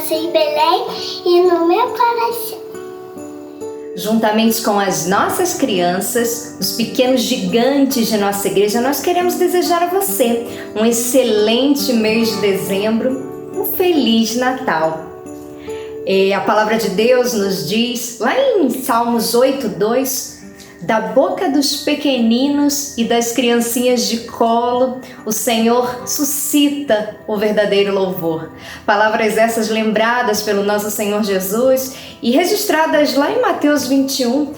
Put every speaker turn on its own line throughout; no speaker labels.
nasceu em Belém e no meu coração.
Juntamente com as nossas crianças, os pequenos gigantes de nossa igreja, nós queremos desejar a você um excelente mês de dezembro, um Feliz Natal. A palavra de Deus nos diz, lá em Salmos 8:2, da boca dos pequeninos e das criancinhas de colo, o Senhor suscita o verdadeiro louvor. Palavras essas lembradas pelo nosso Senhor Jesus e registradas lá em Mateus 21,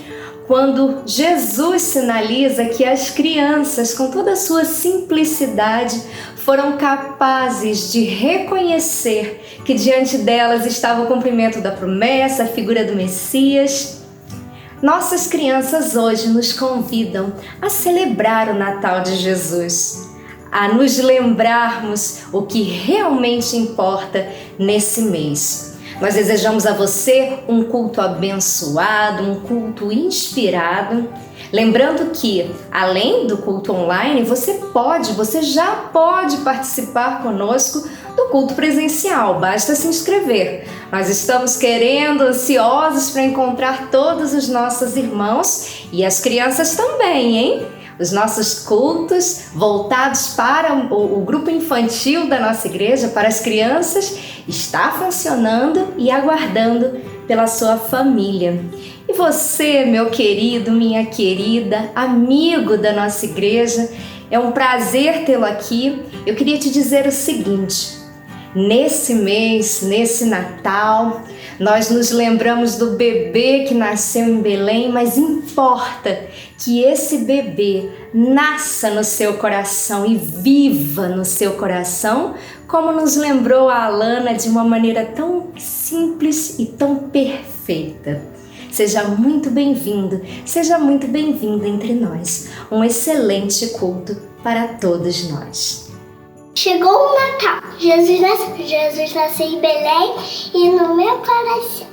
quando Jesus sinaliza que as crianças, com toda a sua simplicidade, foram capazes de reconhecer que diante delas estava o cumprimento da promessa, a figura do Messias. Nossas crianças hoje nos convidam a celebrar o Natal de Jesus, a nos lembrarmos o que realmente importa nesse mês. Nós desejamos a você um culto abençoado, um culto inspirado. Lembrando que, além do culto online, você já pode participar conosco do culto presencial, basta se inscrever. Nós estamos ansiosos para encontrar todos os nossos irmãos e as crianças também, hein? Os nossos cultos voltados para o grupo infantil da nossa igreja, para as crianças, está funcionando e aguardando pela sua família. E você, meu querido, minha querida, amigo da nossa igreja, é um prazer tê-lo aqui. Eu queria te dizer o seguinte: nesse mês, nesse Natal, nós nos lembramos do bebê que nasceu em Belém, mas importa que esse bebê nasça no seu coração e viva no seu coração, como nos lembrou a Alana de uma maneira tão simples e tão perfeita. Seja muito bem-vindo, seja muito bem-vinda entre nós. Um excelente culto para todos nós.
Chegou o Natal, Jesus nasceu em Belém e no meu coração.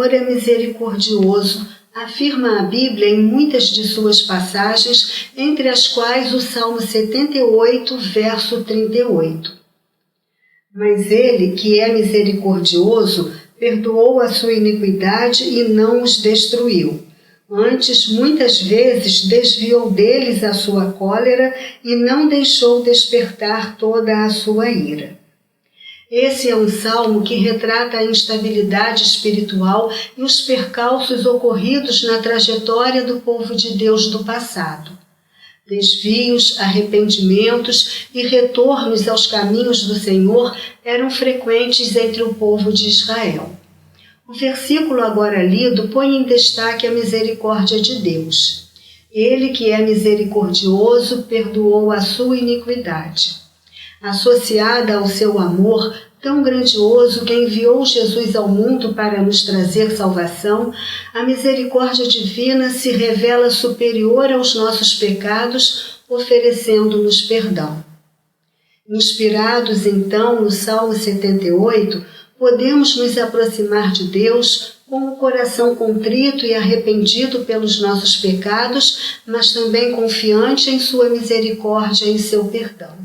Senhor é misericordioso, afirma a Bíblia em muitas de suas passagens, entre as quais o Salmo 78, verso 38. Mas ele, que é misericordioso, perdoou a sua iniquidade e não os destruiu. Antes, muitas vezes, desviou deles a sua cólera e não deixou despertar toda a sua ira. Esse é um salmo que retrata a instabilidade espiritual e os percalços ocorridos na trajetória do povo de Deus do passado. Desvios, arrependimentos e retornos aos caminhos do Senhor eram frequentes entre o povo de Israel. O versículo agora lido põe em destaque a misericórdia de Deus. Ele, que é misericordioso, perdoou a sua iniquidade. Associada ao seu amor tão grandioso que enviou Jesus ao mundo para nos trazer salvação, a misericórdia divina se revela superior aos nossos pecados, oferecendo-nos perdão. Inspirados então no Salmo 78, podemos nos aproximar de Deus com o coração contrito e arrependido pelos nossos pecados, mas também confiante em sua misericórdia e seu perdão.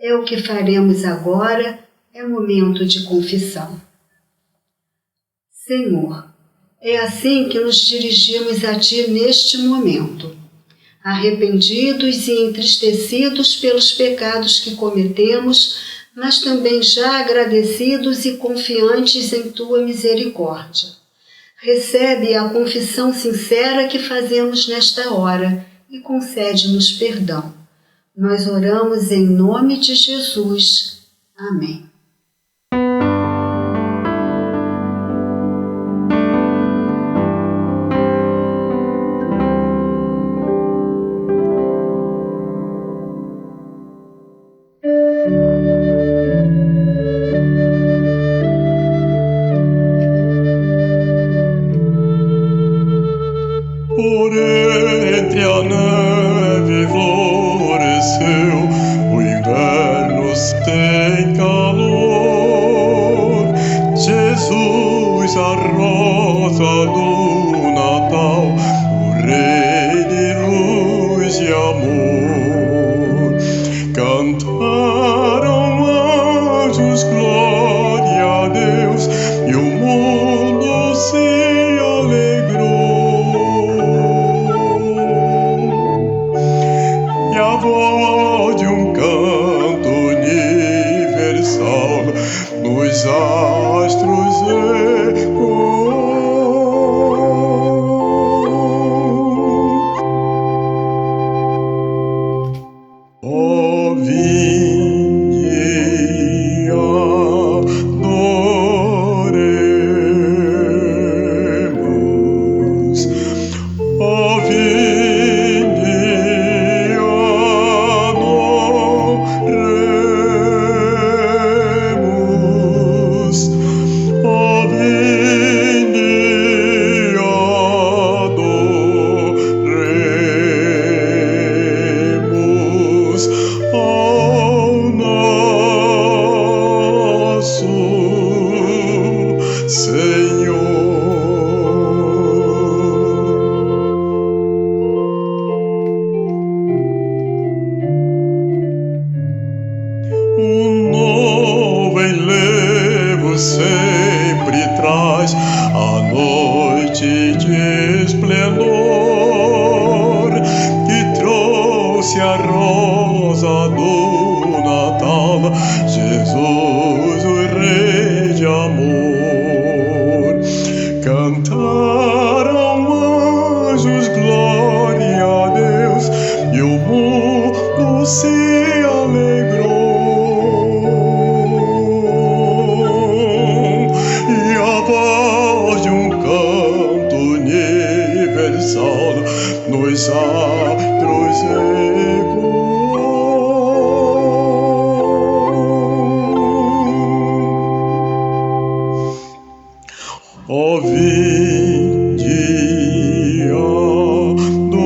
É o que faremos agora, é momento de confissão. Senhor, é assim que nos dirigimos a Ti neste momento, arrependidos e entristecidos pelos pecados que cometemos, mas também já agradecidos e confiantes em Tua misericórdia. Recebe a confissão sincera que fazemos nesta hora e concede-nos perdão. Nós oramos em nome de Jesus. Amém.
Por entre a neve floresceu, o inverno tem calor. Jesus, a rosa do Natal, o Rei de luz e amor. Cantaram anjos, glória a Deus, e o mundo se alegrou. E a voz de um canto universal nos astros ecoou. Ó, vinde e adoremos. Ó, vinde e adoremos. Ó, vinde e adoremos ao nosso Senhor. Um novo enlevo sempre traz a noite de esplendor, que trouxe a rosa do Natal, Jesus, o Rei de amor. Cantaram anjos, glória a Deus, e o mundo se alegrou. E a voz de um canto universal nos astros ecoou. Ó, vinde e adoremos.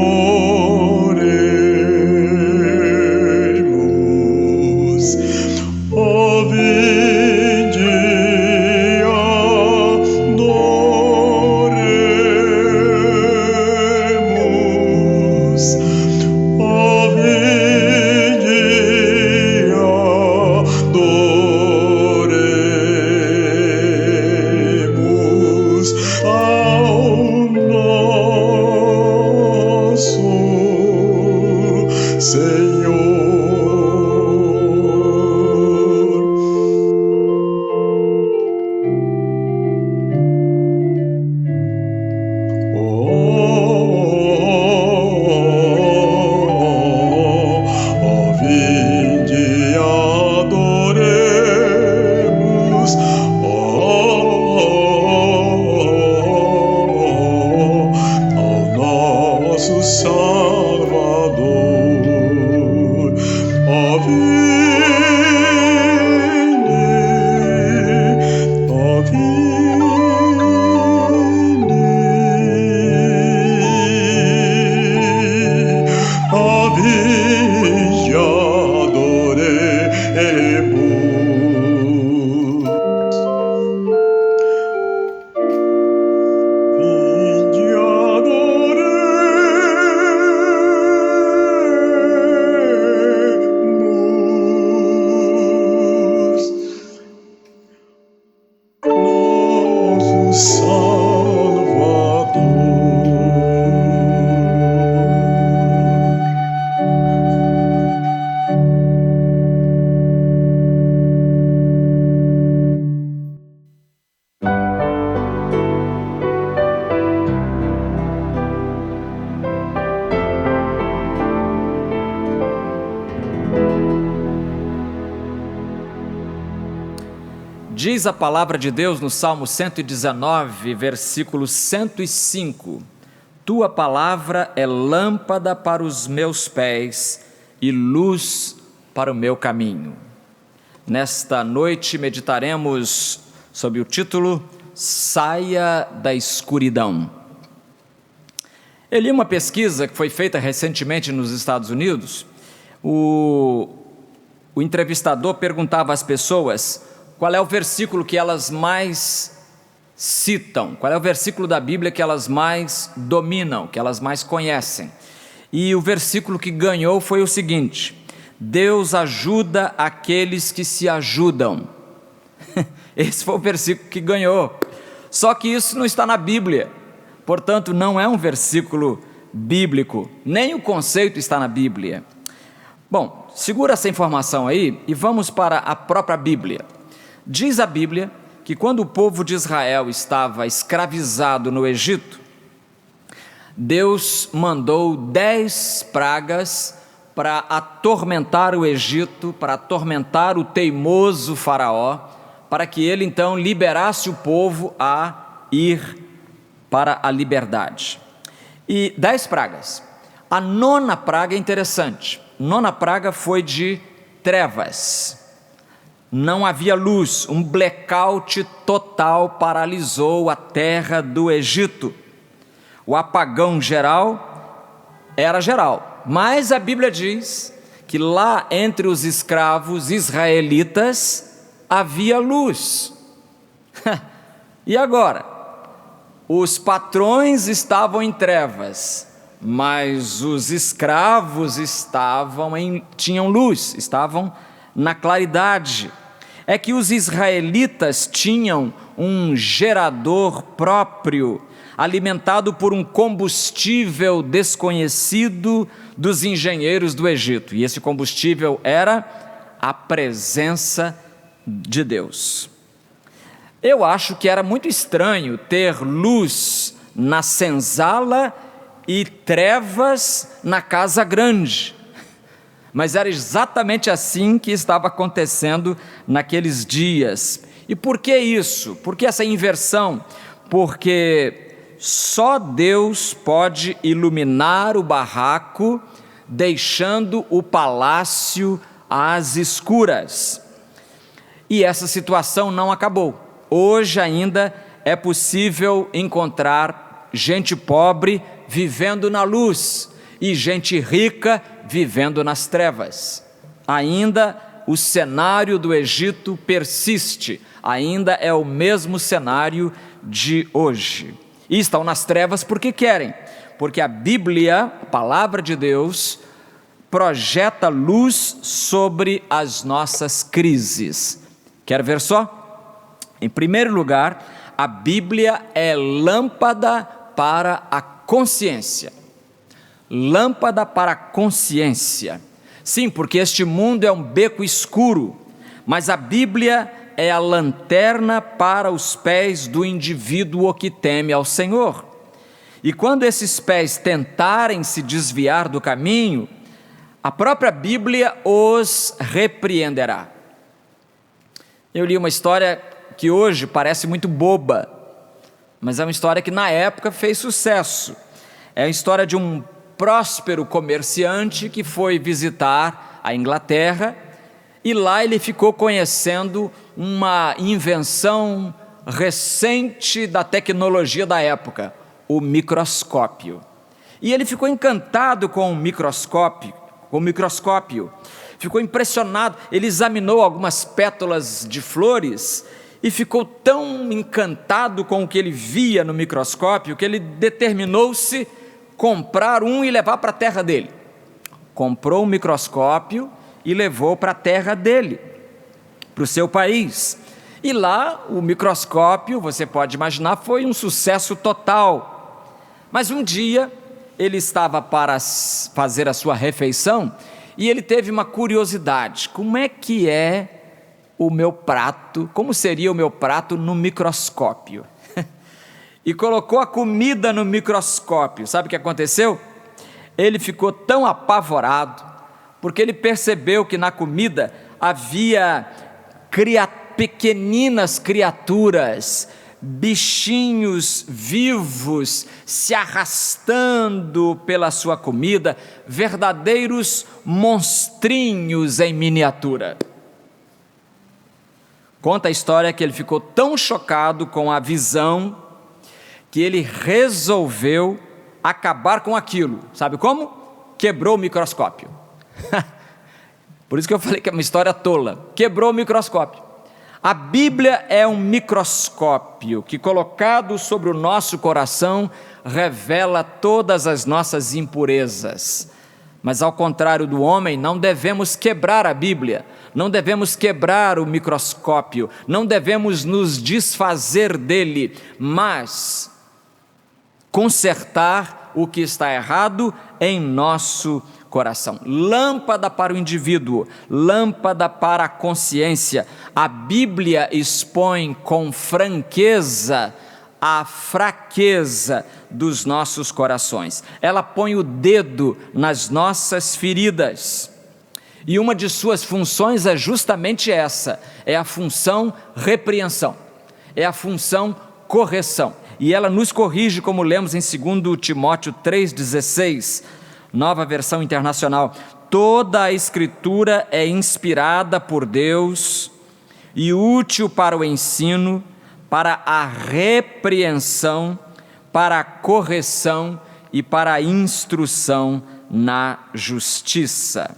Senhor. Vinde adoremos, ao nosso Salvador. Vinde adoremos. Vinde adoremos nosso Salvador.
Diz a palavra de Deus no Salmo 119, versículo 105: Tua palavra é lâmpada para os meus pés e luz para o meu caminho. Nesta noite meditaremos sob o título Saia da Escuridão. Eu li uma pesquisa que foi feita recentemente nos Estados Unidos. O entrevistador perguntava às pessoas qual é o versículo que elas mais citam, qual é o versículo da Bíblia que elas mais dominam, que elas mais conhecem. E o versículo que ganhou foi o seguinte: Deus ajuda aqueles que se ajudam. Esse foi o versículo que ganhou. Só que isso não está na Bíblia, portanto não é um versículo bíblico, nem o conceito está na Bíblia. Bom, segura essa informação aí e vamos para a própria Bíblia. Diz a Bíblia que quando o povo de Israel estava escravizado no Egito, Deus mandou 10 pragas para atormentar o Egito, para atormentar o teimoso faraó, para que ele então liberasse o povo a ir para a liberdade. E 10 pragas. A 9ª praga é interessante. A 9ª praga foi de trevas. Não havia luz, um blackout total paralisou a terra do Egito. O apagão geral era geral, mas a Bíblia diz que lá entre os escravos israelitas havia luz. E agora? Os patrões estavam em trevas, mas os escravos tinham luz, estavam na claridade. É que os israelitas tinham um gerador próprio, alimentado por um combustível desconhecido dos engenheiros do Egito. E esse combustível era a presença de Deus. Eu acho que era muito estranho ter luz na senzala e trevas na casa grande. Mas era exatamente assim que estava acontecendo naqueles dias. E por que isso? Por que essa inversão? Porque só Deus pode iluminar o barraco, deixando o palácio às escuras. E essa situação não acabou. Hoje ainda é possível encontrar gente pobre vivendo na luz e gente rica vivendo nas trevas. Ainda o cenário do Egito persiste, ainda é o mesmo cenário de hoje. E estão nas trevas porque querem, porque a Bíblia, a palavra de Deus, projeta luz sobre as nossas crises. Quer ver só? Em primeiro lugar, a Bíblia é lâmpada para a consciência. lâmpada para a consciência. Sim, porque este mundo é um beco escuro, mas a Bíblia é a lanterna para os pés do indivíduo que teme ao Senhor. E quando esses pés tentarem se desviar do caminho, a própria Bíblia os repreenderá. Eu li uma história que hoje parece muito boba, mas é uma história que na época fez sucesso. É a história de um próspero comerciante que foi visitar a Inglaterra e lá ele ficou conhecendo uma invenção recente da tecnologia da época, o microscópio. E ele ficou encantado com o microscópio, ficou impressionado. Ele examinou algumas pétalas de flores e ficou tão encantado com o que ele via no microscópio que ele determinou-se comprar um e levar para a terra dele. Comprou um microscópio e levou para a terra dele, para o seu país. E lá o microscópio, você pode imaginar, foi um sucesso total. Mas um dia ele estava para fazer a sua refeição e ele teve uma curiosidade: como é que é o meu prato, como seria o meu prato no microscópio? E colocou a comida no microscópio. Sabe o que aconteceu? Ele ficou tão apavorado, porque ele percebeu que na comida havia pequeninas criaturas, bichinhos vivos se arrastando pela sua comida, verdadeiros monstrinhos em miniatura. Conta a história que ele ficou tão chocado com a visão que ele resolveu acabar com aquilo. Sabe como? Quebrou o microscópio. Por isso que eu falei que é uma história tola. Quebrou o microscópio. A Bíblia é um microscópio que, colocado sobre o nosso coração, revela todas as nossas impurezas. Mas ao contrário do homem, não devemos quebrar a Bíblia, não devemos quebrar o microscópio, não devemos nos desfazer dele, mas consertar o que está errado em nosso coração. Lâmpada para o indivíduo, lâmpada para a consciência. A Bíblia expõe com franqueza a fraqueza dos nossos corações. Ela põe o dedo nas nossas feridas. E uma de suas funções é justamente essa, é a função repreensão, é a função correção. E ela nos corrige, como lemos em 2 Timóteo 3,16, Nova Versão Internacional. Toda a Escritura é inspirada por Deus e útil para o ensino, para a repreensão, para a correção e para a instrução na justiça.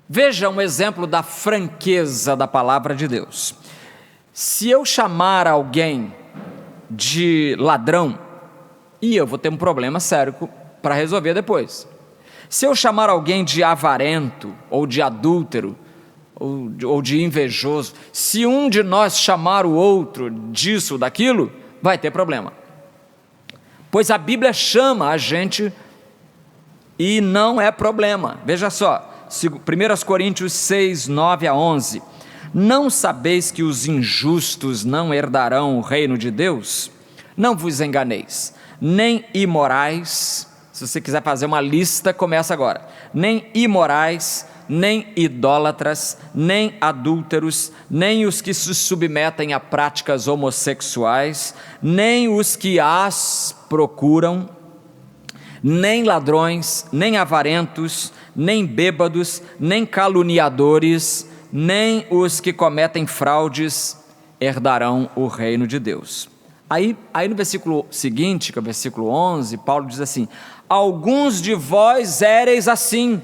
Veja um exemplo da franqueza da palavra de Deus. Se eu chamar alguém de ladrão, e eu vou ter um problema sério para resolver depois. Se eu chamar alguém de avarento, ou de adúltero, ou de invejoso, se um de nós chamar o outro disso ou daquilo, vai ter problema. Pois a Bíblia chama a gente e não é problema. Veja só, 1 Coríntios 6, 9 a 11. Não sabeis que os injustos não herdarão o reino de Deus? Não vos enganeis, nem imorais. Se você quiser fazer uma lista, começa agora. Nem imorais, nem idólatras, nem adúlteros, nem os que se submetem a práticas homossexuais, nem os que as procuram, nem ladrões, nem avarentos, nem bêbados, nem caluniadores, nem os que cometem fraudes herdarão o reino de Deus. Aí no versículo seguinte, que é o versículo 11, Paulo diz assim: alguns de vós éreis assim.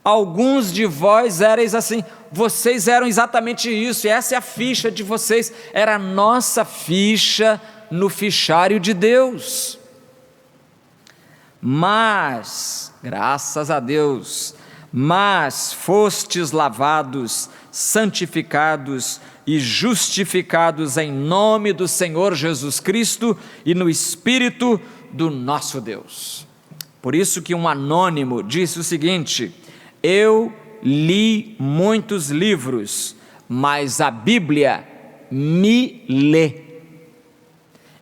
Alguns de vós éreis assim. Vocês eram exatamente isso, e essa é a ficha de vocês, era a nossa ficha no fichário de Deus. Mas, graças a Deus, mas fostes lavados, santificados e justificados em nome do Senhor Jesus Cristo e no Espírito do nosso Deus. Por isso que um anônimo disse o seguinte: eu li muitos livros, mas a Bíblia me lê.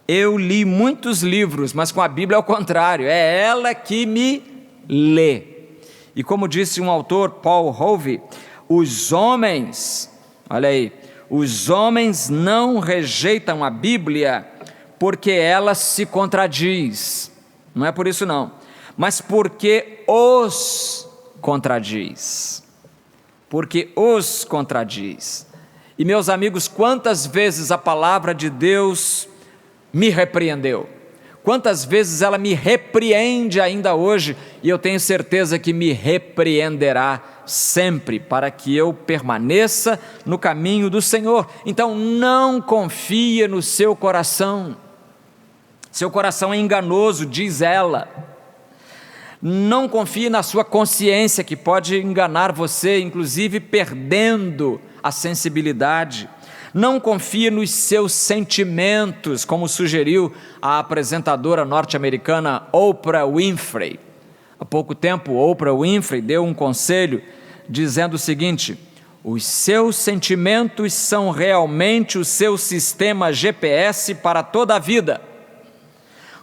Eu li muitos livros, mas com a Bíblia é o contrário, é ela que me lê. E como disse um autor, Paul Hovey, os homens, olha aí, os homens não rejeitam a Bíblia porque ela se contradiz, não é por isso não, mas porque os contradiz, porque os contradiz. E meus amigos, quantas vezes a palavra de Deus me repreendeu, quantas vezes ela me repreende ainda hoje, e eu tenho certeza que me repreenderá sempre, para que eu permaneça no caminho do Senhor. Então não confie no seu coração é enganoso, diz ela. Não confie na sua consciência, que pode enganar você, inclusive perdendo a sensibilidade. Não confie nos seus sentimentos, como sugeriu a apresentadora norte-americana Oprah Winfrey. Há pouco tempo, Oprah Winfrey deu um conselho dizendo o seguinte: os seus sentimentos são realmente o seu sistema GPS para toda a vida.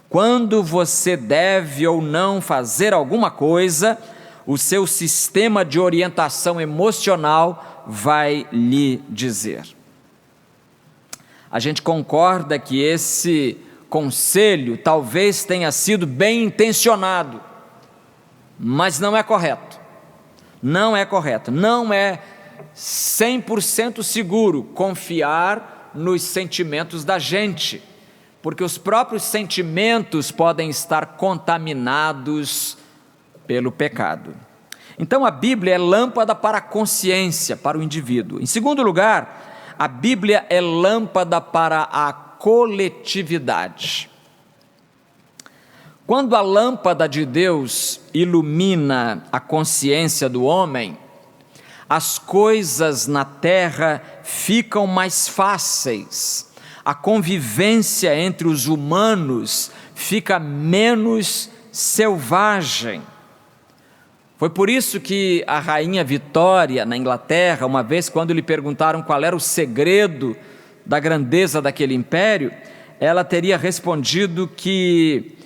Quando você deve ou não fazer alguma coisa, o seu sistema de orientação emocional vai lhe dizer. A gente concorda que esse conselho talvez tenha sido bem intencionado, mas não é correto. Não é correto, não é 100% seguro confiar nos sentimentos da gente, porque os próprios sentimentos podem estar contaminados pelo pecado. Então a Bíblia é lâmpada para a consciência, para o indivíduo. Em segundo lugar, a Bíblia é lâmpada para a coletividade. Quando a lâmpada de Deus ilumina a consciência do homem, as coisas na terra ficam mais fáceis, a convivência entre os humanos fica menos selvagem. Foi por isso que a rainha Vitória, na Inglaterra, uma vez quando lhe perguntaram qual era o segredo da grandeza daquele império, ela teria respondido que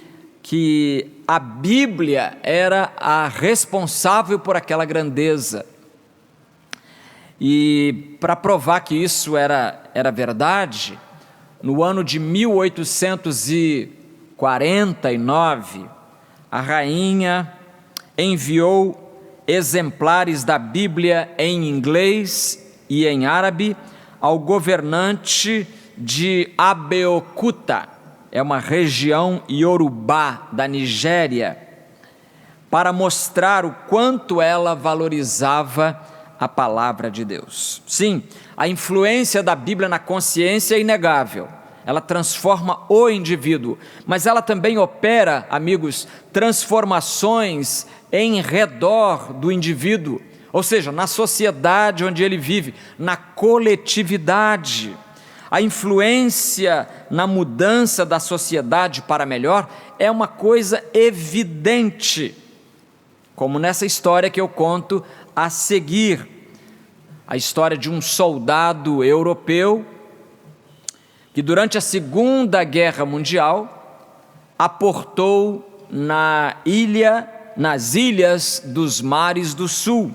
a Bíblia era a responsável por aquela grandeza. E para provar que isso era verdade, no ano de 1849, a rainha enviou exemplares da Bíblia em inglês e em árabe ao governante de Abeokuta, é uma região iorubá da Nigéria, para mostrar o quanto ela valorizava a palavra de Deus. Sim, a influência da Bíblia na consciência é inegável. Ela transforma o indivíduo, mas ela também opera, amigos, transformações em redor do indivíduo, ou seja, na sociedade onde ele vive, na coletividade. A influência na mudança da sociedade para melhor é uma coisa evidente, como nessa história que eu conto a seguir, a história de um soldado europeu que durante a Segunda Guerra Mundial aportou nas ilhas dos mares do sul.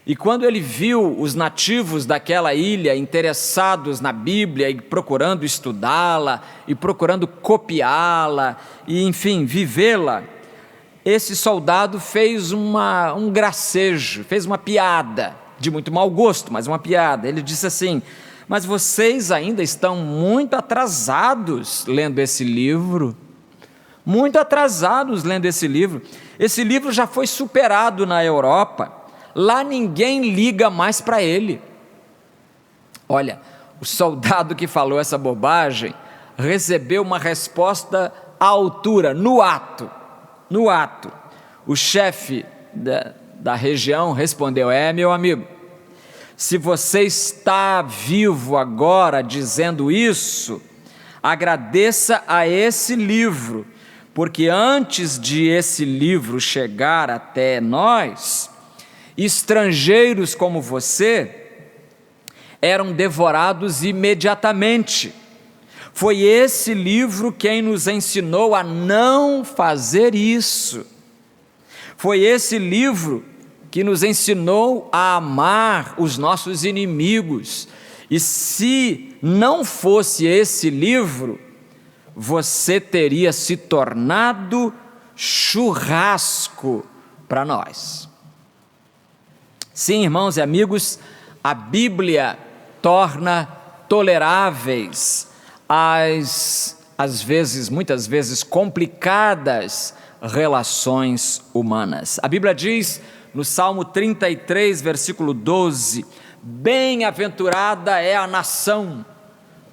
E quando ele viu os nativos daquela ilha interessados na Bíblia e procurando estudá-la, e procurando copiá-la, e enfim, vivê-la, esse soldado fez um gracejo, fez uma piada, de muito mau gosto, mas uma piada. Ele disse assim: mas vocês ainda estão muito atrasados lendo esse livro, muito atrasados lendo esse livro. Esse livro já foi superado na Europa, lá ninguém liga mais para ele. Olha, o soldado que falou essa bobagem recebeu uma resposta à altura, no ato. O chefe da região respondeu: meu amigo, se você está vivo agora dizendo isso, agradeça a esse livro, porque antes de esse livro chegar até nós, estrangeiros como você eram devorados imediatamente. Foi esse livro quem nos ensinou a não fazer isso. Foi esse livro que nos ensinou a amar os nossos inimigos. E se não fosse esse livro, você teria se tornado churrasco para nós. Sim, irmãos e amigos, a Bíblia torna toleráveis muitas vezes complicadas relações humanas. A Bíblia diz no Salmo 33, versículo 12: bem-aventurada é a nação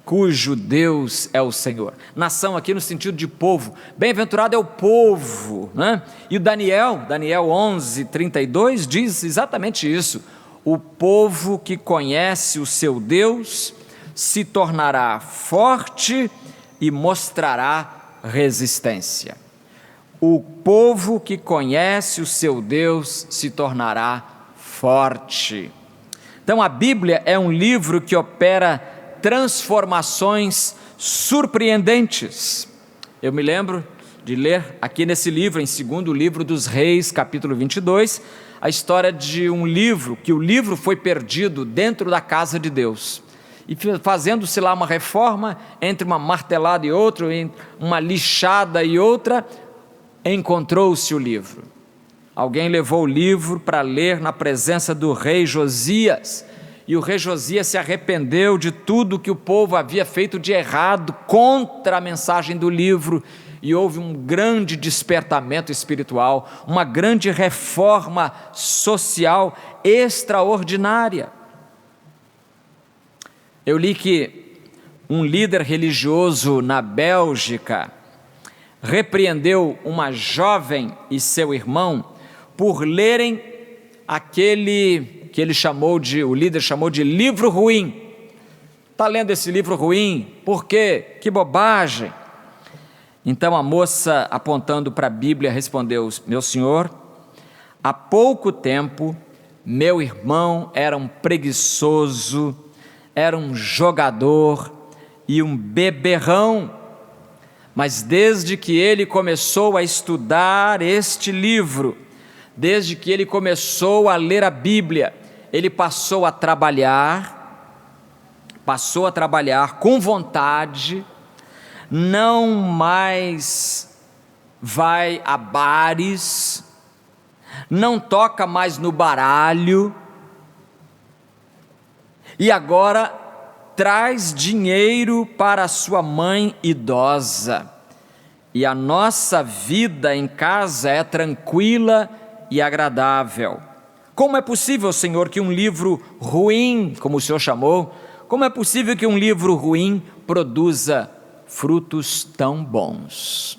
cujo Deus é o Senhor. Nação aqui no sentido de povo. Bem-aventurado é o povo, né? E o Daniel 11, 32 diz exatamente isso. O povo que conhece o seu Deus se tornará forte e mostrará resistência. O povo que conhece o seu Deus se tornará forte. Então a Bíblia é um livro que opera transformações surpreendentes. Eu me lembro de ler aqui nesse livro, em 2º livro dos Reis, capítulo 22, a história de um livro, que o livro foi perdido dentro da casa de Deus. E fazendo-se lá uma reforma, entre uma martelada e outra, uma lixada e outra, encontrou-se o livro. Alguém levou o livro para ler na presença do rei Josias, e o rei Josias se arrependeu de tudo que o povo havia feito de errado contra a mensagem do livro, e houve um grande despertamento espiritual, uma grande reforma social extraordinária. Eu li que um líder religioso na Bélgica repreendeu uma jovem e seu irmão por lerem aquele que o líder chamou de livro ruim. Está lendo esse livro ruim? Por quê? Que bobagem! Então a moça, apontando para a Bíblia, respondeu: meu senhor, há pouco tempo meu irmão era um preguiçoso, era um jogador e um beberrão, mas desde que ele começou a estudar este livro, desde que ele começou a ler a Bíblia, ele passou a trabalhar com vontade, não mais vai a bares, não toca mais no baralho, e agora traz dinheiro para a sua mãe idosa. E a nossa vida em casa é tranquila e agradável. Como é possível, Senhor, que um livro ruim, como o Senhor chamou, como é possível que um livro ruim produza frutos tão bons?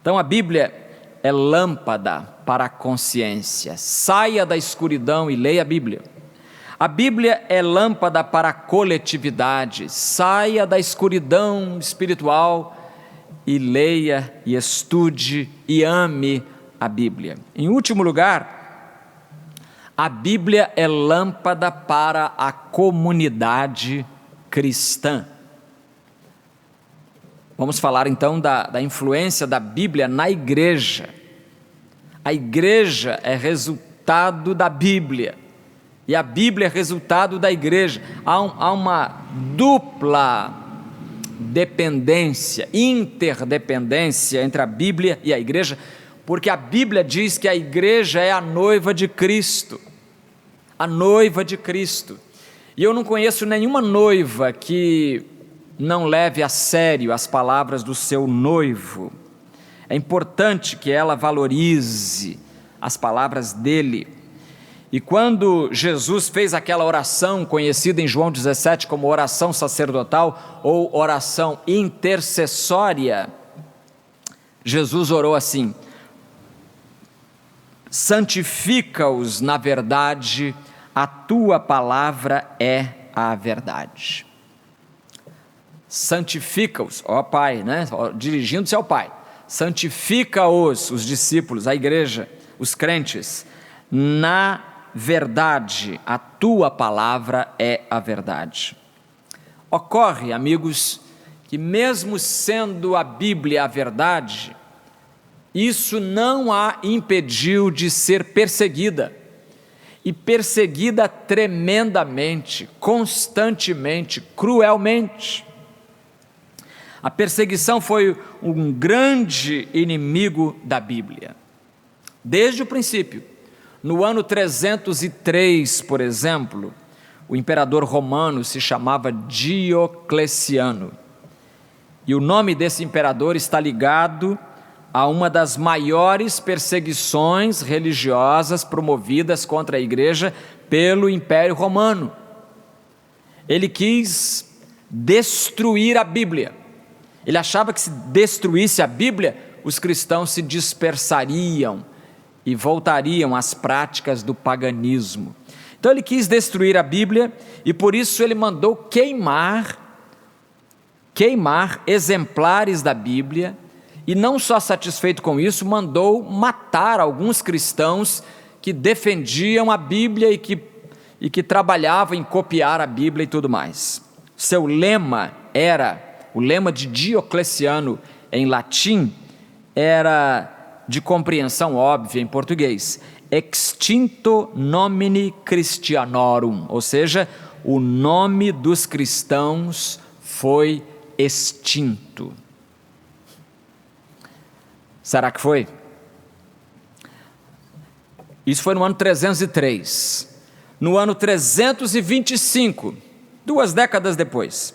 Então a Bíblia é lâmpada para a consciência. Saia da escuridão e leia a Bíblia. A Bíblia é lâmpada para a coletividade. Saia da escuridão espiritual e leia e estude e ame a Bíblia. Em último lugar, a Bíblia é lâmpada para a comunidade cristã. Vamos falar então da influência da Bíblia na igreja. A igreja é resultado da Bíblia, e a Bíblia é resultado da igreja. Há uma dupla dependência, interdependência entre a Bíblia e a igreja, porque a Bíblia diz que a igreja é a noiva de Cristo, a noiva de Cristo, e eu não conheço nenhuma noiva que não leve a sério as palavras do seu noivo. É importante que ela valorize as palavras dele. E quando Jesus fez aquela oração conhecida em João 17 como oração sacerdotal ou oração intercessória, Jesus orou assim: santifica-os na verdade, a tua palavra é a verdade. Santifica-os, ó Pai, né? Dirigindo-se ao Pai, santifica-os, os discípulos, a igreja, os crentes, na verdade, a tua palavra é a verdade. Ocorre, amigos, que mesmo sendo a Bíblia a verdade, isso não a impediu de ser perseguida, e perseguida tremendamente, constantemente, cruelmente. A perseguição foi um grande inimigo da Bíblia, desde o princípio. No ano 303, por exemplo, o imperador romano se chamava Diocleciano, e o nome desse imperador está ligado a uma das maiores perseguições religiosas promovidas contra a igreja pelo Império Romano. Ele quis destruir a Bíblia. Ele achava que se destruísse a Bíblia, os cristãos se dispersariam e voltariam às práticas do paganismo. Então ele quis destruir a Bíblia e por isso ele mandou queimar exemplares da Bíblia. E não só satisfeito com isso, mandou matar alguns cristãos que defendiam a Bíblia e que trabalhavam em copiar a Bíblia e tudo mais. Seu lema o lema de Diocleciano em latim, era de compreensão óbvia em português: extinto nomine Christianorum, ou seja, o nome dos cristãos foi extinto. Será que foi? Isso foi no ano 303. No ano 325, 2 décadas depois,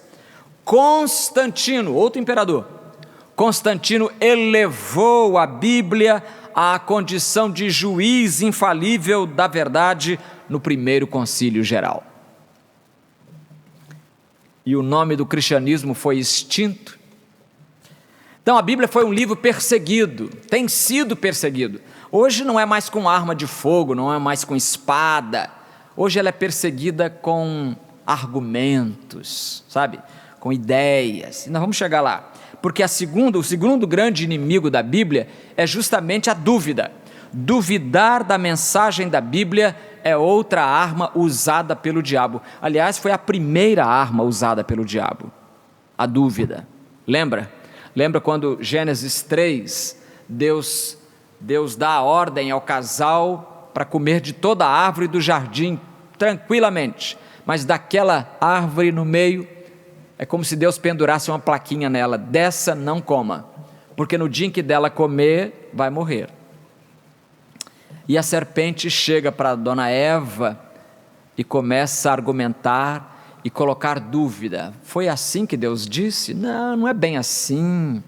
Constantino, outro imperador, Constantino elevou a Bíblia à condição de juiz infalível da verdade no primeiro concílio geral. E o nome do cristianismo foi extinto. Então a Bíblia foi um livro perseguido, tem sido perseguido. Hoje não é mais com arma de fogo, não é mais com espada. Hoje ela é perseguida com argumentos, sabe? Com ideias. E nós vamos chegar lá. Porque o segundo grande inimigo da Bíblia é justamente a dúvida. Duvidar da mensagem da Bíblia é outra arma usada pelo diabo. Aliás, foi a primeira arma usada pelo diabo. A dúvida. Lembra? Lembra quando Gênesis 3, Deus dá a ordem ao casal para comer de toda a árvore do jardim tranquilamente, mas daquela árvore no meio, é como se Deus pendurasse uma plaquinha nela: dessa não coma, porque no dia em que dela comer, vai morrer. E a serpente chega para dona Eva e começa a argumentar e colocar dúvida. Foi assim que Deus disse? Não, não é bem assim.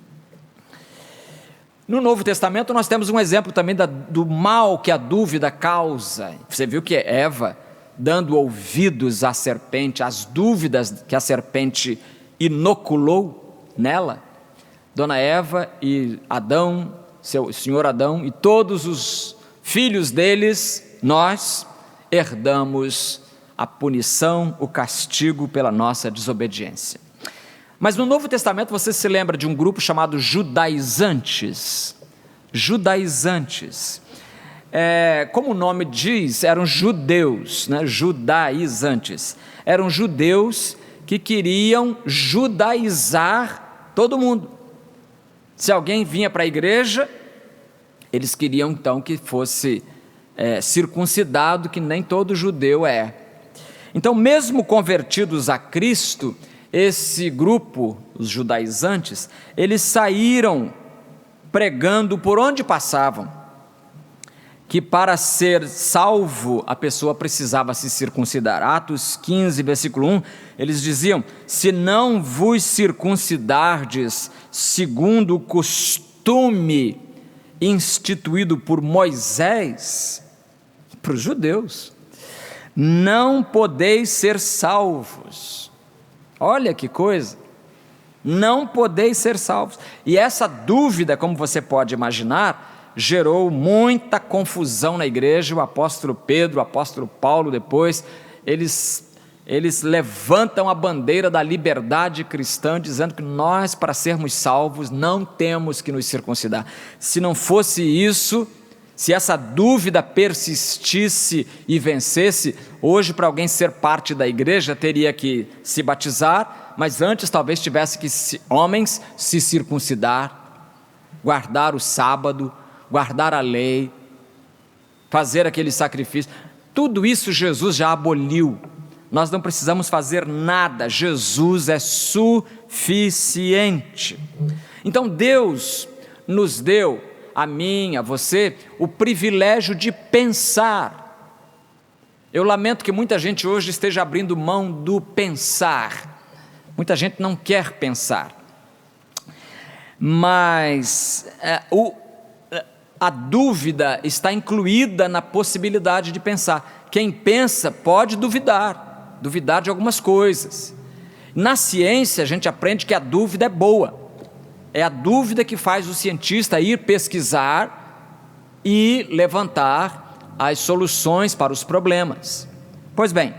No Novo Testamento nós temos um exemplo também do mal que a dúvida causa. Você viu que Eva, dando ouvidos à serpente, às dúvidas que a serpente inoculou nela, dona Eva e Adão, seu senhor Adão e todos os filhos deles, nós herdamos a punição, o castigo pela nossa desobediência. Mas no Novo Testamento você se lembra de um grupo chamado judaizantes. Judaizantes. Como o nome diz, eram judeus, né? Judaizantes. Eram judeus que queriam judaizar todo mundo. Se alguém vinha para a igreja, eles queriam então que fosse circuncidado, que nem todo judeu é. Então, mesmo convertidos a Cristo, esse grupo, os judaizantes, eles saíram pregando por onde passavam, que para ser salvo a pessoa precisava se circuncidar. Atos 15, versículo 1, eles diziam: se não vos circuncidardes segundo o costume instituído por Moisés, para os judeus, não podeis ser salvos. Olha que coisa, não podeis ser salvos. E essa dúvida, como você pode imaginar, gerou muita confusão na igreja. O apóstolo Pedro, o apóstolo Paulo depois, eles eles levantam a bandeira da liberdade cristã, dizendo que nós, para sermos salvos, não temos que nos circuncidar. Se não fosse isso, se essa dúvida persistisse e vencesse, hoje, para alguém ser parte da igreja, teria que se batizar, mas antes talvez tivesse que homens se circuncidar, guardar o sábado, guardar a lei, fazer aquele sacrifício. Tudo isso Jesus já aboliu. Nós não precisamos fazer nada, Jesus é suficiente. Então Deus nos deu, a mim, a você, o privilégio de pensar. Eu lamento que muita gente hoje esteja abrindo mão do pensar. Muita gente não quer pensar. Mas a dúvida está incluída na possibilidade de pensar. Quem pensa pode duvidar de algumas coisas. Na ciência a gente aprende que a dúvida é boa. É a dúvida que faz o cientista ir pesquisar e levantar as soluções para os problemas. Pois bem,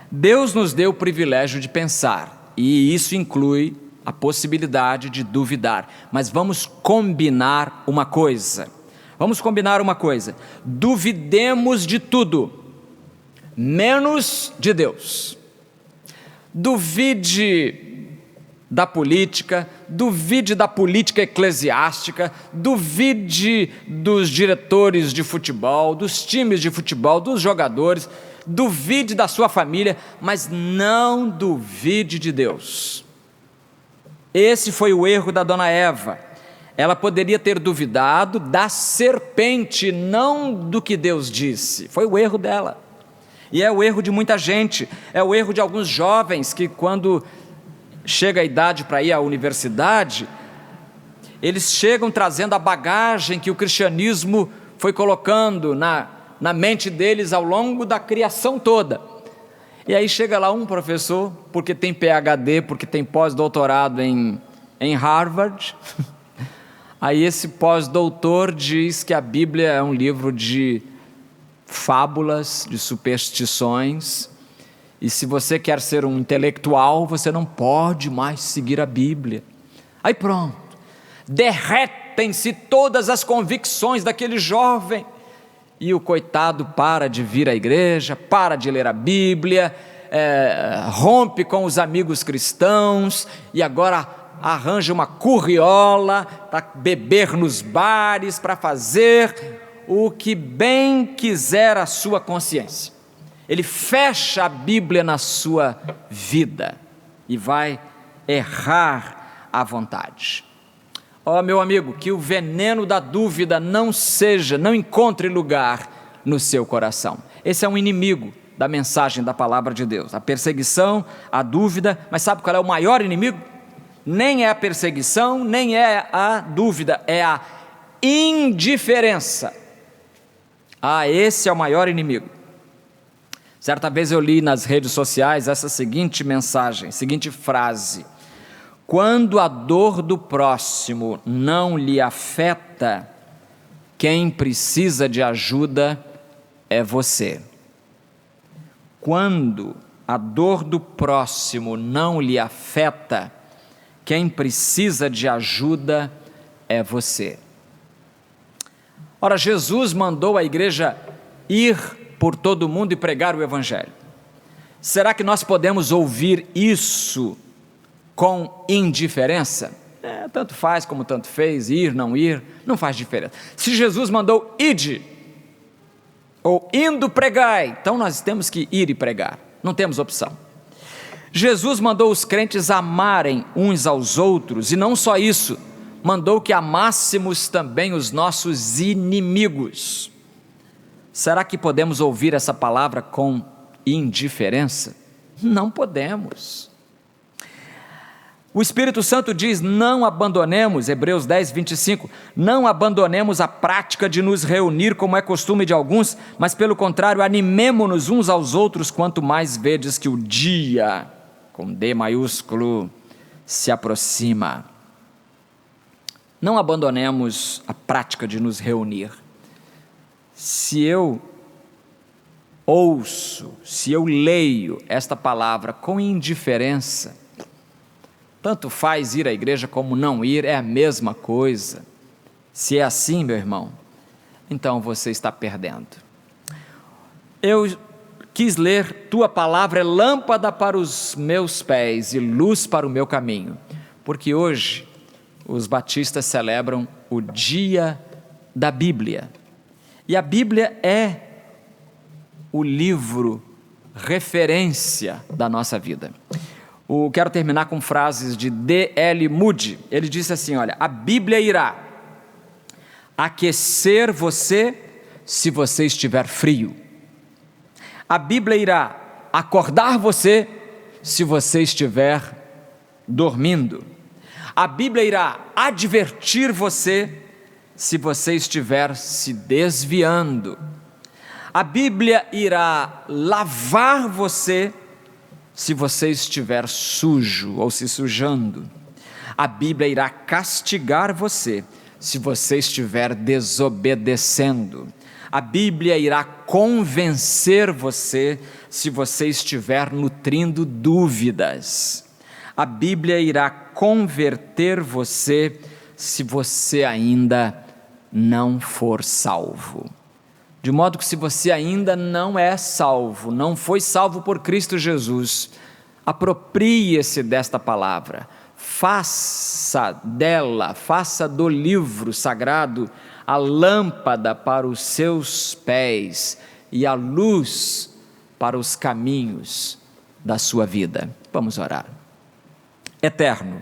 Deus nos deu o privilégio de pensar, e isso inclui a possibilidade de duvidar. Mas vamos combinar uma coisa. Duvidemos de tudo, menos de Deus. Duvide da política, duvide da política eclesiástica, duvide dos diretores de futebol, dos times de futebol, dos jogadores, duvide da sua família, mas não duvide de Deus. Esse foi o erro da dona Eva. Ela poderia ter duvidado da serpente, não do que Deus disse. Foi o erro dela. E é o erro de muita gente, é o erro de alguns jovens que, quando chega a idade para ir à universidade, eles chegam trazendo a bagagem que o cristianismo foi colocando na mente deles ao longo da criação toda. E aí chega lá um professor, porque tem PhD, porque tem pós-doutorado em Harvard, aí esse pós-doutor diz que a Bíblia é um livro de fábulas, de superstições, e se você quer ser um intelectual, você não pode mais seguir a Bíblia. Aí pronto, derretem-se todas as convicções daquele jovem, e o coitado para de vir à igreja, para de ler a Bíblia, rompe com os amigos cristãos, e agora arranja uma curriola para beber nos bares, para fazer o que bem quiser a sua consciência. Ele fecha a Bíblia na sua vida e vai errar à vontade. Ó, meu amigo, que o veneno da dúvida não encontre lugar no seu coração. Esse é um inimigo da mensagem da palavra de Deus. A perseguição, a dúvida, mas sabe qual é o maior inimigo? Nem é a perseguição, nem é a dúvida, é a indiferença. Esse é o maior inimigo. Certa vez eu li nas redes sociais essa seguinte mensagem, seguinte frase: quando a dor do próximo não lhe afeta, quem precisa de ajuda é você. Quando a dor do próximo não lhe afeta, quem precisa de ajuda é você. Ora, Jesus mandou a igreja ir por todo mundo e pregar o Evangelho. Será que nós podemos ouvir isso com indiferença? Tanto faz como tanto fez, ir, não faz diferença. Se Jesus mandou ide, ou indo pregai, então nós temos que ir e pregar, não temos opção. Jesus mandou os crentes amarem uns aos outros, e não só isso, mandou que amássemos também os nossos inimigos. Será que podemos ouvir essa palavra com indiferença? Não podemos. O Espírito Santo diz: não abandonemos, Hebreus 10, 25, não abandonemos a prática de nos reunir como é costume de alguns, mas pelo contrário, animemo-nos uns aos outros, quanto mais vedes que o dia, com D maiúsculo, se aproxima. Não abandonemos a prática de nos reunir. Se eu ouço, se eu leio esta palavra com indiferença, tanto faz ir à igreja como não ir, é a mesma coisa. Se é assim, meu irmão, então você está perdendo. Eu quis ler, tua palavra é lâmpada para os meus pés e luz para o meu caminho, porque hoje os batistas celebram o dia da Bíblia. E a Bíblia é o livro referência da nossa vida. Quero terminar com frases de D.L. Moody. Ele disse assim, olha, a Bíblia irá aquecer você se você estiver frio. A Bíblia irá acordar você se você estiver dormindo. A Bíblia irá advertir você se você estiver se desviando. A Bíblia irá lavar você se você estiver sujo ou se sujando. A Bíblia irá castigar você se você estiver desobedecendo. A Bíblia irá convencer você se você estiver nutrindo dúvidas. A Bíblia irá converter você se você ainda não for salvo. De modo que se você ainda não é salvo, não foi salvo por Cristo Jesus, aproprie-se desta palavra, faça do livro sagrado a lâmpada para os seus pés e a luz para os caminhos da sua vida. Vamos orar. Eterno,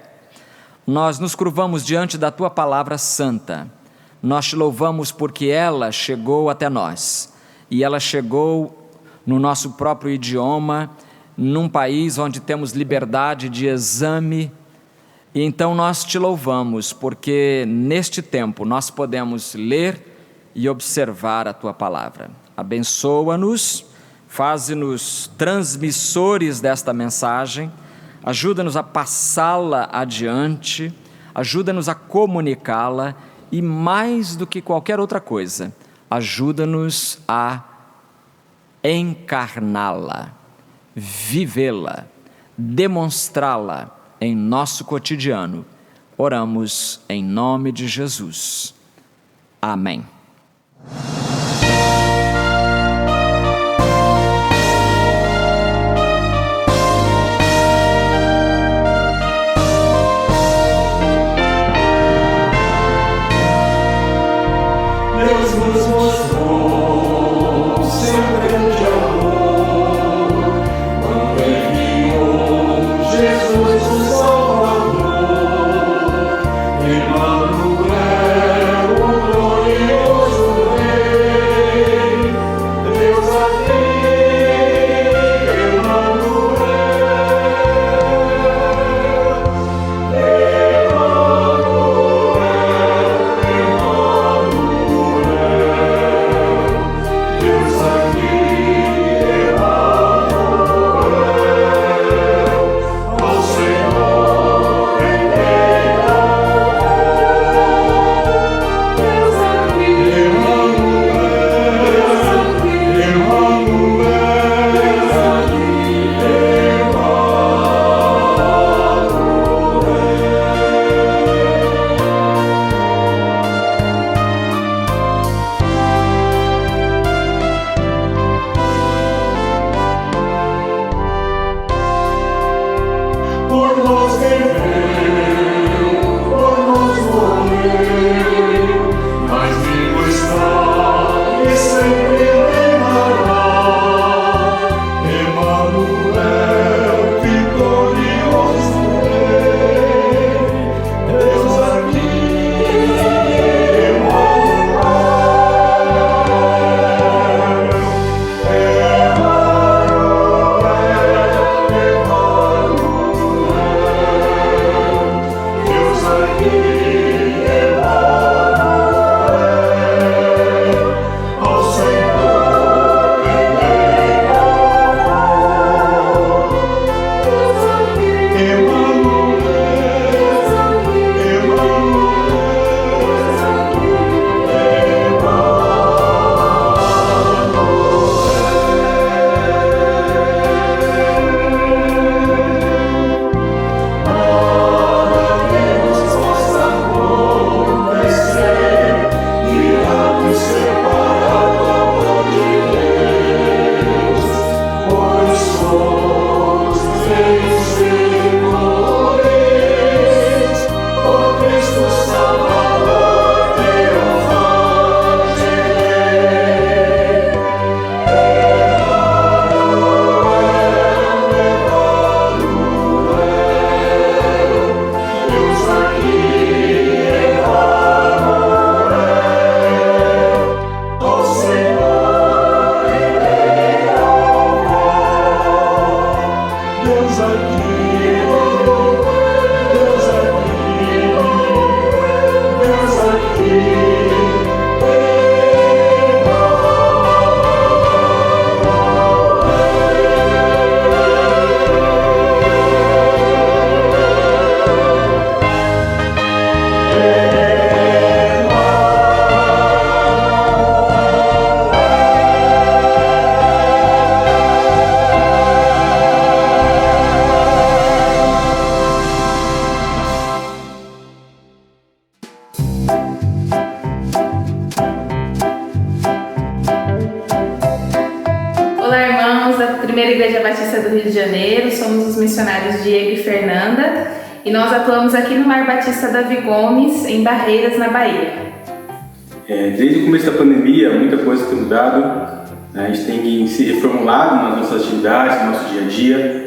nós nos curvamos diante da Tua palavra santa. Nós te louvamos porque ela chegou até nós, e ela chegou no nosso próprio idioma, num país onde temos liberdade de exame, e então nós te louvamos porque neste tempo nós podemos ler e observar a Tua palavra. Abençoa-nos, faze-nos transmissores desta mensagem, ajuda-nos a passá-la adiante, ajuda-nos a comunicá-la e, mais do que qualquer outra coisa, ajuda-nos a encarná-la, vivê-la, demonstrá-la em nosso cotidiano. Oramos em nome de Jesus. Amém.
Deus nos mostrou seu grande amor, quando enviou Jesus o Salvador, Emmanuel, o glorioso.
Primeira Igreja Batista do Rio de Janeiro, somos os missionários Diego e Fernanda e nós atuamos aqui no Lar Batista Davi Gomes, em Barreiras, na Bahia.
Desde o começo da pandemia, muita coisa tem mudado, né? A gente tem se reformulado nas nossas atividades, no nosso dia a dia.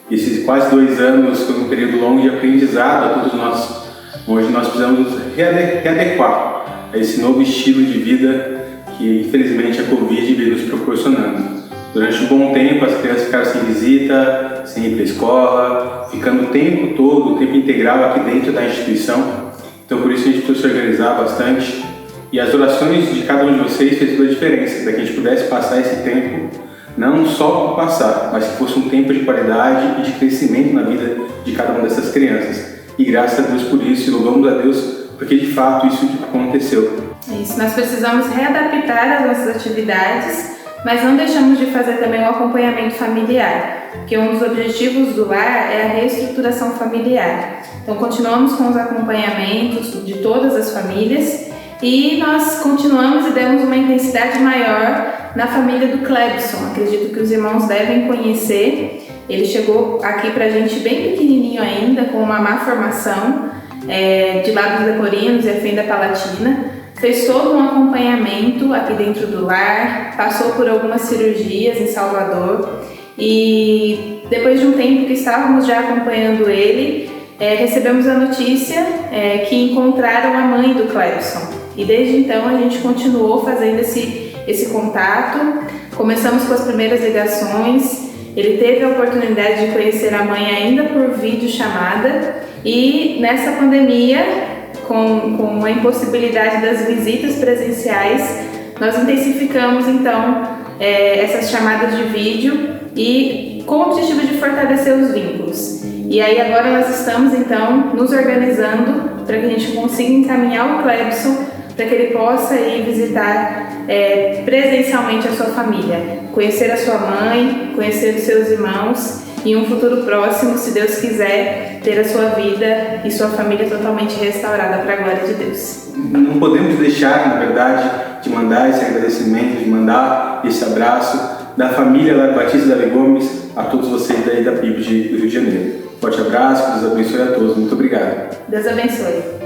Esses quase 2 anos foi um período longo de aprendizado a todos nós. Hoje nós precisamos readequar a esse novo estilo de vida que, infelizmente, a Covid veio nos proporcionando. Durante um bom tempo, as crianças ficaram sem visita, sem ir para a escola, ficando o tempo todo, o tempo integral aqui dentro da instituição. Então, por isso, a gente precisou se organizar bastante. E as orações de cada um de vocês fez toda a diferença, para que a gente pudesse passar esse tempo, não só por passar, mas que fosse um tempo de qualidade e de crescimento na vida de cada uma dessas crianças. E graças a Deus por isso, e louvamos a Deus, porque de fato isso aconteceu.
Isso, nós precisamos readaptar as nossas atividades, mas não deixamos de fazer também o acompanhamento familiar, porque um dos objetivos do lar é a reestruturação familiar. Então continuamos com os acompanhamentos de todas as famílias e nós continuamos e demos uma intensidade maior na família do Clebson. Acredito que os irmãos devem conhecer. Ele chegou aqui pra gente bem pequenininho ainda, com uma má formação, de lábios leporinos e a fenda palatina. Fez todo um acompanhamento aqui dentro do lar, passou por algumas cirurgias em Salvador e depois de um tempo que estávamos já acompanhando ele, recebemos a notícia que encontraram a mãe do Clebson. E desde então a gente continuou fazendo esse contato, começamos com as primeiras ligações, ele teve a oportunidade de conhecer a mãe ainda por videochamada e nessa pandemia, com a impossibilidade das visitas presenciais, nós intensificamos então essas chamadas de vídeo e com o objetivo de fortalecer os vínculos. E aí agora nós estamos então nos organizando para que a gente consiga encaminhar o Clebson para que ele possa ir visitar presencialmente a sua família, conhecer a sua mãe, conhecer os seus irmãos e em um futuro próximo, se Deus quiser, ter a sua vida e sua família totalmente restaurada para a glória de Deus.
Não podemos deixar, na verdade, de mandar esse agradecimento, de mandar esse abraço da família Lar Batista Davi Gomes a todos vocês daí da PIB do Rio de Janeiro. Forte abraço, que Deus abençoe a todos. Muito obrigado.
Deus abençoe.